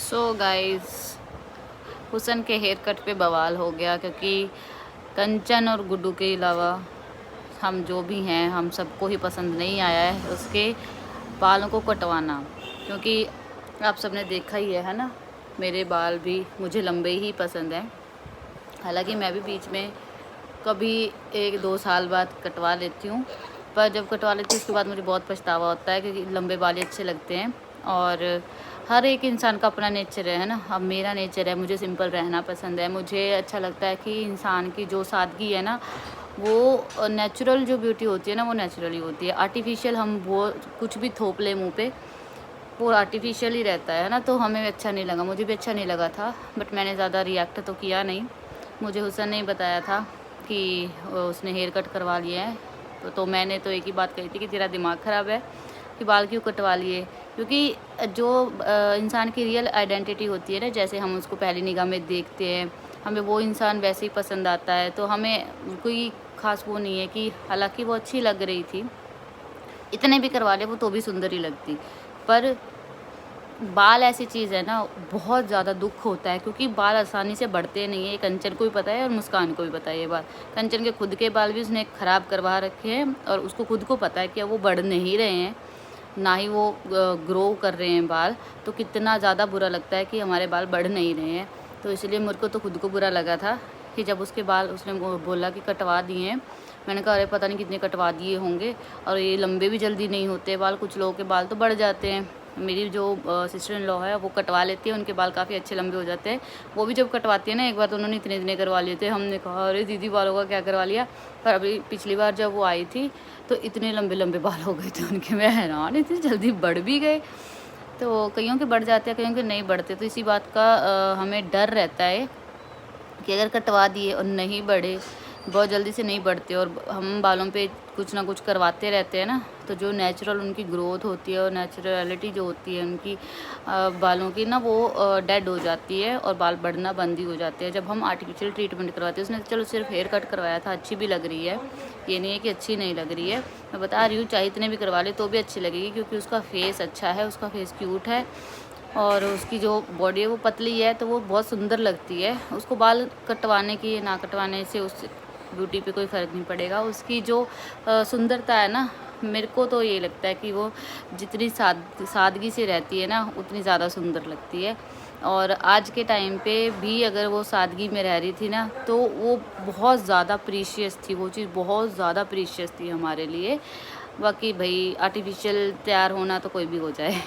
So guys, हुसन के hair cut पे बवाल हो गया क्योंकि कंचन और गुड्डू के अलावा हम जो भी हैं हम सबको ही पसंद नहीं आया है उसके बालों को कटवाना। क्योंकि आप सबने देखा ही है ना, मेरे बाल भी मुझे लंबे ही पसंद हैं। हालांकि मैं भी बीच में कभी 1-2 साल बाद कटवा लेती हूँ, पर जब कटवा लेती हूँ उसके बाद मुझे बहुत पछतावा होता है क्योंकि लंबे बाल ही अच्छे लगते हैं। और हर एक इंसान का अपना नेचर है ना। अब मेरा नेचर है, मुझे सिंपल रहना पसंद है। मुझे अच्छा लगता है कि इंसान की जो सादगी है ना, वो नेचुरल जो ब्यूटी होती है ना, वो नेचुरली होती है। आर्टिफिशियल हम वो कुछ भी थोप ले मुँह पे, वो आर्टिफिशियल ही रहता है ना। तो हमें अच्छा नहीं लगा, मुझे भी अच्छा नहीं लगा था, बट मैंने ज़्यादा रिएक्ट तो किया नहीं। मुझे हुसन ने बताया था कि उसने हेयर कट करवा लिया है, तो मैंने तो एक ही बात कही थी कि तेरा दिमाग ख़राब है कि बाल क्यों कटवा लिए। क्योंकि जो इंसान की रियल आइडेंटिटी होती है ना, जैसे हम उसको पहली निगाह में देखते हैं, हमें वो इंसान वैसे ही पसंद आता है। तो हमें कोई ख़ास वो नहीं है कि हालांकि वो अच्छी लग रही थी, इतने भी करवा ले वो तो भी सुंदर ही लगती। पर बाल ऐसी चीज़ है ना, बहुत ज़्यादा दुख होता है क्योंकि बाल आसानी से बढ़ते नहीं है। ये कंचन को भी पता है और मुस्कान को भी पता है ये बात। कंचन के खुद के बाल भी उसने ख़राब करवा रखे हैं और उसको खुद को पता है कि वो बढ़ नहीं रहे हैं, ना ही वो ग्रो कर रहे हैं बाल। तो कितना ज़्यादा बुरा लगता है कि हमारे बाल बढ़ नहीं रहे हैं। तो इसलिए मेरे को तो खुद को बुरा लगा था कि जब उसके बाल उसने बोला कि कटवा दिए हैं। मैंने कहा अरे पता नहीं कितने कटवा दिए होंगे, और ये लंबे भी जल्दी नहीं होते बाल, कुछ लोगों के बाल तो बढ़ जाते हैं। मेरी जो सिस्टर इन लॉ है वो कटवा लेती है, उनके बाल काफ़ी अच्छे लंबे हो जाते हैं। वो भी जब कटवाती है ना, एक बार तो उन्होंने इतने इतने करवा लिए थे। हमने कहा अरे दीदी बालों का क्या करवा लिया। पर अभी पिछली बार जब वो आई थी तो इतने लंबे लंबे बाल हो गए थे उनके, मैं हैरान, इतनी जल्दी बढ़ भी गए। तो कईयों के बढ़ जाते हैं, कईयों के नहीं बढ़ते। तो इसी बात का हमें डर रहता है कि अगर कटवा दिए और नहीं बढ़े, बहुत जल्दी से नहीं बढ़ते, और हम बालों पे कुछ ना कुछ करवाते रहते हैं ना, तो जो नेचुरल उनकी ग्रोथ होती है और नेचुरलिटी जो होती है उनकी बालों की ना, वो डेड हो जाती है और बाल बढ़ना बंद ही हो जाते हैं जब हम आर्टिफिशियल ट्रीटमेंट करवाते हैं। उसने चलो सिर्फ हेयर कट करवाया था, अच्छी भी लग रही है, ये नहीं है कि अच्छी नहीं लग रही है। मैं बता रही हूँ, चाहे इतने भी करवा ले तो भी अच्छी लगेगी क्योंकि उसका फेस अच्छा है, उसका फेस क्यूट है और उसकी जो बॉडी है वो पतली है, तो वो बहुत सुंदर लगती है। उसको बाल कटवाने की ना कटवाने से उस ब्यूटी पे कोई फ़र्क नहीं पड़ेगा। उसकी जो सुंदरता है ना, मेरे को तो ये लगता है कि वो जितनी सादगी से रहती है ना, उतनी ज़्यादा सुंदर लगती है। और आज के टाइम पे भी अगर वो सादगी में रह रही थी ना, तो वो बहुत ज़्यादा प्रीशियस थी, वो चीज़ बहुत ज़्यादा प्रीशियस थी हमारे लिए। बाकी भाई आर्टिफिशियल तैयार होना तो कोई भी हो जाए।